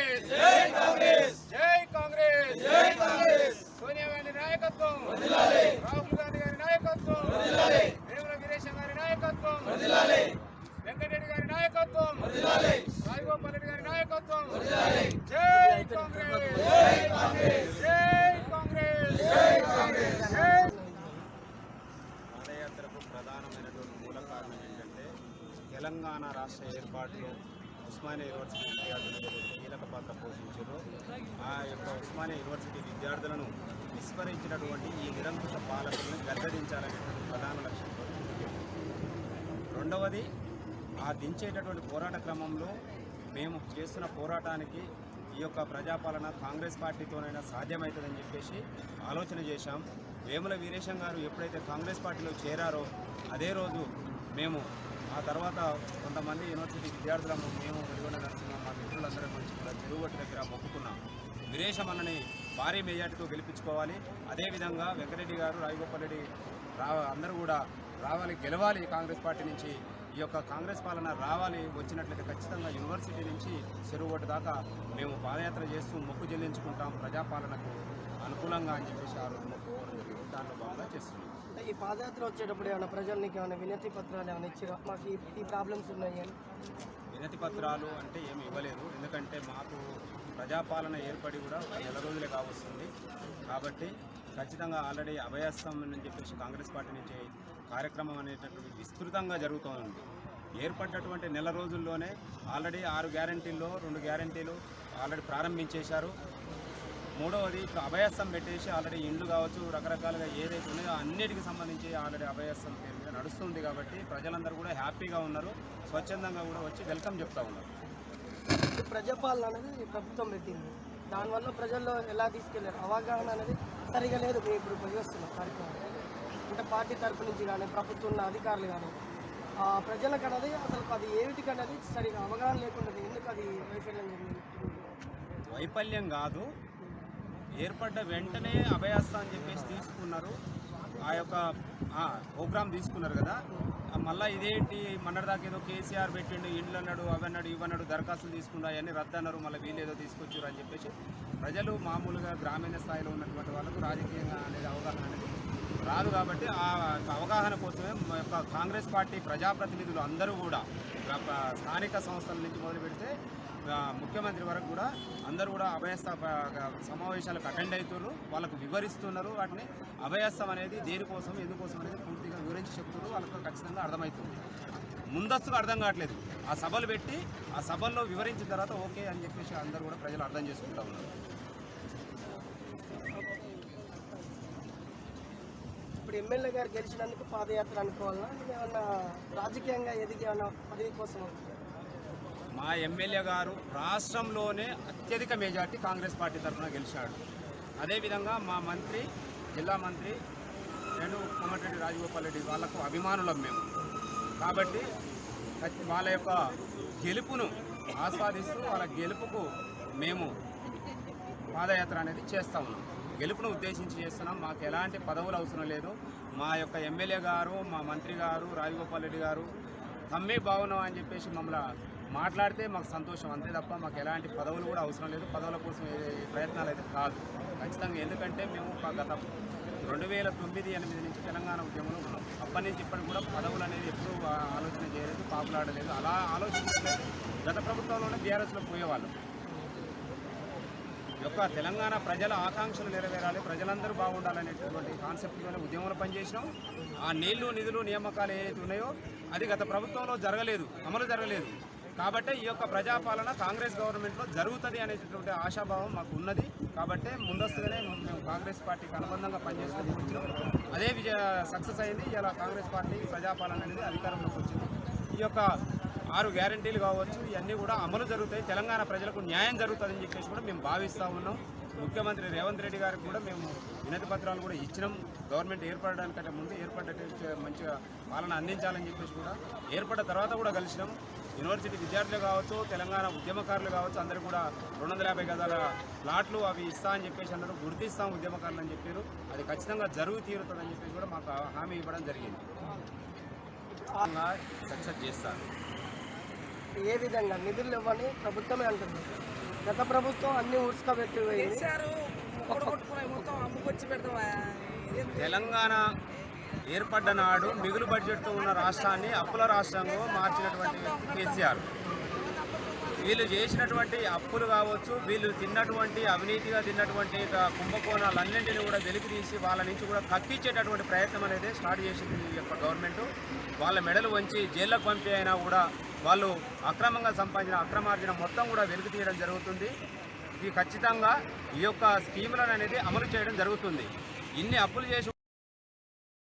కాంగ్రెస్ జై కాంగ్రెస్ జై కాంగ్రెస్ జై కాంగ్రెస్ సోనియా గాంధీ నాయకత్వం వర్ధిల్లాలి రాహుల్ గాంధీ గారి నాయకత్వం వర్ధిల్లాలి వేముల వీరేశం గారి నాయకత్వం వర్ధిల్లాలి వెంకటరెడ్డి గారి నాయకత్వం వర్ధిల్లాలి రాజగోపాల్ రెడ్డి గారి నాయకత్వం వర్ధిల్లాలి జై కాంగ్రెస్ జై కాంగ్రెస్ జై కాంగ్రెస్ జై కాంగ్రెస్ పాదయాత్రకు ప్రధానమైనటువంటి మూల కారణం ఏంటంటే తెలంగాణ రాష్ట్ర ఏర్పాటులో ఉస్మానియా యూనివర్సిటీ విద్యార్థులు కీలక పాత్ర పోషించారు. ఆ యొక్క ఉస్మానియా యూనివర్సిటీ విద్యార్థులను విస్మరించినటువంటి ఈ నిరంకుశ పాలకులను గద్దెదించాలనేటువంటి ప్రధాన లక్ష్యంతో. రెండవది, ఆ దించేటటువంటి పోరాట క్రమంలో మేము చేస్తున్న పోరాటానికి ఈ యొక్క ప్రజాపాలన కాంగ్రెస్ పార్టీతోనైనా సాధ్యమవుతుందని చెప్పేసి ఆలోచన చేశాం. వేముల వీరేశం గారు ఎప్పుడైతే కాంగ్రెస్ పార్టీలో చేరారో అదే రోజు మేము ఆ తర్వాత కొంతమంది యూనివర్సిటీ విద్యార్థులను మేము వెలుగొండ నరసింహ మా మిత్రులందరూ మంచి చెరువుగట్టు దగ్గర మొక్కుకున్నాం. వీరేశం అన్నని భారీ మెజార్టీతో గెలిపించుకోవాలి. అదేవిధంగా వెంకటరెడ్డి గారు, రాజగోపాల్ రెడ్డి అందరూ కూడా రావాలి, గెలవాలి. కాంగ్రెస్ పార్టీ నుంచి ఈ యొక్క కాంగ్రెస్ పాలన రావాలి. వచ్చినట్లయితే ఖచ్చితంగా యూనివర్సిటీ నుంచి చెరువుగట్టు దాకా మేము పాదయాత్ర చేస్తూ మొక్కు చెల్లించుకుంటాం ప్రజాపాలనకు అనుకూలంగా అని చెప్పేసి ఆ రోజు మొక్కుకోవడం జరిగింది. దాంట్లో భాగంగా చేస్తున్నాం. ఈ పాదయాత్ర వచ్చేటప్పుడు ఏమైనా ప్రజలకి ఏమైనా వినతి పత్రాలు ఏమైనా ఇచ్చారా? మాకు ఈ ప్రాబ్లమ్స్ ఉన్నాయి అని. వినతి పత్రాలు అంటే ఏమి ఇవ్వలేదు. ఎందుకంటే మాకు ప్రజాపాలన ఏర్పడి కూడా నెల రోజులే కావస్తుంది. కాబట్టి ఖచ్చితంగా ఆల్రెడీ అభయస్థం అని చెప్పేసి కాంగ్రెస్ పార్టీ నుంచి కార్యక్రమం అనేటటువంటి విస్తృతంగా జరుగుతూ ఉంది. ఏర్పడ్డటువంటి నెల రోజుల్లోనే ఆల్రెడీ 6 గ్యారంటీల్లో 2 గ్యారంటీలు ఆల్రెడీ ప్రారంభించేశారు. మూడవది ఇప్పుడు అభయస్థం పెట్టేసి ఆల్రెడీ ఇండ్లు కావచ్చు, రకరకాలుగా ఏదైతే ఉన్నాయో అన్నిటికి సంబంధించి ఆల్రెడీ అభయస్థం పేరు మీద నడుస్తుంది. కాబట్టి ప్రజలందరూ కూడా హ్యాపీగా ఉన్నారు, స్వచ్ఛందంగా కూడా వచ్చి వెల్కమ్ చెప్తా ఉన్నారు. ప్రజాపాలన అనేది ప్రభుత్వం పెట్టింది, దానివల్ల ప్రజల్లో ఎలా తీసుకెళ్లారు అవగాహన అనేది సరిగా లేదు. మేము ఇప్పుడు పోయిస్తున్నాం కార్యక్రమం అంటే పార్టీ తరఫు నుంచి కానీ ప్రభుత్వం ఉన్న అధికారులు కానీ ప్రజలకు అనేది అసలు అది ఏమిటికి అనేది సరిగా అవగాహన లేకుండా ఎందుకు అది వైఫల్యం జరిగింది? వైఫల్యం కాదు, ఏర్పడ్డ వెంటనే అభయాస్త అని చెప్పేసి తీసుకున్నారు. ఆ యొక్క ప్రోగ్రామ్ తీసుకున్నారు కదా, మళ్ళీ ఇదేంటి మొన్నటిదాకా ఏదో కేసీఆర్ పెట్టిండు, ఇండ్లు అన్నాడు, అవన్నాడు, ఇవన్నాడు, దరఖాస్తులు తీసుకున్నా అవన్నీ రద్దు అన్నారు, మళ్ళీ వీళ్ళు ఏదో తీసుకొచ్చారు అని చెప్పేసి ప్రజలు మామూలుగా గ్రామీణ స్థాయిలో ఉన్నటువంటి వాళ్ళకు రాజకీయంగా అనేది అవగాహన అనేది రాదు. కాబట్టి ఆ అవగాహన కోసమే మా యొక్క కాంగ్రెస్ పార్టీ ప్రజాప్రతినిధులు అందరూ కూడా స్థానిక సంస్థల నుంచి మొదలు పెడితే ముఖ్యమంత్రి వరకు కూడా అందరూ కూడా అభయస్థ సమావేశాలకు అటెండ్ అవుతున్నారు, వాళ్ళకు వివరిస్తున్నారు. వాటిని అభయస్థం అనేది దేనికోసం ఎందుకోసం అనేది పూర్తిగా వివరించి చెప్తున్నారు. వాళ్ళకు ఖచ్చితంగా అర్థమవుతుంది. ముందస్తుగా అర్థం కావట్లేదు. ఆ సభలు పెట్టి ఆ సభల్లో వివరించిన తర్వాత ఓకే అని చెప్పేసి అందరూ కూడా ప్రజలు అర్థం చేసుకుంటూ ఉన్నారు. ఇప్పుడు ఎమ్మెల్యే గారు గెలిచినందుకు పాదయాత్ర అనుకోవాలన్నా ఏమన్నా రాజకీయంగా ఎదిగి ఏమన్నా పదవి కోసం? మా ఎమ్మెల్యే గారు రాష్ట్రంలోనే అత్యధిక మెజార్టీ కాంగ్రెస్ పార్టీ తరఫున గెలిచాడు. అదేవిధంగా మా మంత్రి, జిల్లా మంత్రి కోమటిరెడ్డి రాజగోపాల్ రెడ్డి వాళ్లకు అభిమానులం మేము. కాబట్టి వాళ్ళ యొక్క గెలుపును ఆస్వాదిస్తూ వాళ్ళ గెలుపుకు మేము పాదయాత్ర అనేది చేస్తూ ఉన్నాం. గెలుపును ఉద్దేశించి చేస్తున్నాం. మాకు ఎలాంటి పదవులు అవసరం లేదు. మా యొక్క ఎమ్మెల్యే గారు, మా మంత్రి గారు, రాజగోపాల్ రెడ్డి గారు తమ్మే బాగున్నాం అని చెప్పేసి మమ్మల్ని మాట్లాడితే మాకు సంతోషం, అంతే తప్ప మాకు ఎలాంటి పదవులు కూడా అవసరం లేదు. పదవుల కోసం ప్రయత్నాలు అయితే కాదు ఖచ్చితంగా. ఎందుకంటే మేము గత 2009-8 నుంచి తెలంగాణ ఉద్యమంలో ఉన్నాం. అప్పటి నుంచి ఇప్పటికి కూడా పదవులు అనేది ఎప్పుడూ ఆలోచన చేయలేదు, పాపులాడలేదు. అలా ఆలోచించలేదు. గత ప్రభుత్వంలోనే బీఆర్ఎస్లో పోయేవాళ్ళు. యొక్క తెలంగాణ ప్రజల ఆకాంక్షలు నెరవేరాలి, ప్రజలందరూ బాగుండాలనేటటువంటి కాన్సెప్ట్తోనే ఉద్యమంలో పనిచేసినాం. ఆ నీళ్లు, నిధులు, నియామకాలు ఏవైతే ఉన్నాయో అది గత ప్రభుత్వంలో జరగలేదు, అమలు జరగలేదు. కాబట్టి ఈ యొక్క ప్రజాపాలన కాంగ్రెస్ గవర్నమెంట్లో జరుగుతుంది అనేటటువంటి ఆశాభావం మాకు ఉన్నది. కాబట్టి ముందస్తుగానే మేము కాంగ్రెస్ పార్టీకి అనుబంధంగా పనిచేసుకొని వచ్చినాం. అదే సక్సెస్ అయింది. ఇలా కాంగ్రెస్ పార్టీ ప్రజాపాలన అనేది అధికారంలోకి వచ్చింది. ఈ యొక్క 6 గ్యారంటీలు కావచ్చు, ఇవన్నీ కూడా అమలు జరుగుతాయి. తెలంగాణ ప్రజలకు న్యాయం జరుగుతుందని చెప్పేసి కూడా మేము భావిస్తూ ఉన్నాం. ముఖ్యమంత్రి రేవంత్ రెడ్డి గారికి కూడా మేము వినతి పత్రాలు కూడా ఇచ్చినాం. గవర్నమెంట్ ఏర్పడడానికంటే ముందు ఏర్పడ్డ మంచిగా పాలన అందించాలని చెప్పేసి కూడా ఏర్పడ్డ తర్వాత కూడా కలిసినాం. యూనివర్సిటీ విద్యార్థులు కావచ్చు, తెలంగాణ ఉద్యమకారులు కావచ్చు, అందరూ కూడా 250 గజాల ప్లాట్లు అవి ఇస్తా అని చెప్పేసి అన్నారు. గుర్తిస్తాం ఉద్యమకారులు అని చెప్పారు. అది ఖచ్చితంగా జరుగు తీరుతుందని చెప్పేసి కూడా మాకు హామీ ఇవ్వడం జరిగింది. సక్సెస్ చేస్తారు. ఏ విధంగా నిధులు ఇవ్వని ప్రభుత్వమే అంటుంది. గత ప్రభుత్వం అన్ని ఉడ్చుకబెట్టి పోయింది. తెలంగాణ ఏర్పడ్డ నాడు మిగులు బడ్జెట్తో ఉన్న రాష్ట్రాన్ని అప్పుల రాష్ట్రంగా మార్చినటువంటి వ్యక్తి కేసీఆర్. వీళ్ళు చేసినటువంటి అప్పులు కావచ్చు, వీళ్ళు తిన్నటువంటి అవినీతిగా తిన్నటువంటి కుంభకోణాలన్నింటినీ కూడా వెలికి తీసి వాళ్ళ నుంచి కూడా కక్కించేటటువంటి ప్రయత్నం అనేది స్టార్ట్ చేసింది ఈ యొక్క గవర్నమెంట్. వాళ్ళ మెడలు వంచి జైళ్ళకు పంపి అయినా కూడా వాళ్ళు అక్రమంగా సంపాదించిన అక్రమార్జన మొత్తం కూడా వెలికి తీయడం జరుగుతుంది. ఇది ఖచ్చితంగా ఈ యొక్క స్కీములను అనేది అమలు చేయడం జరుగుతుంది. ఇన్ని అప్పులు చేసి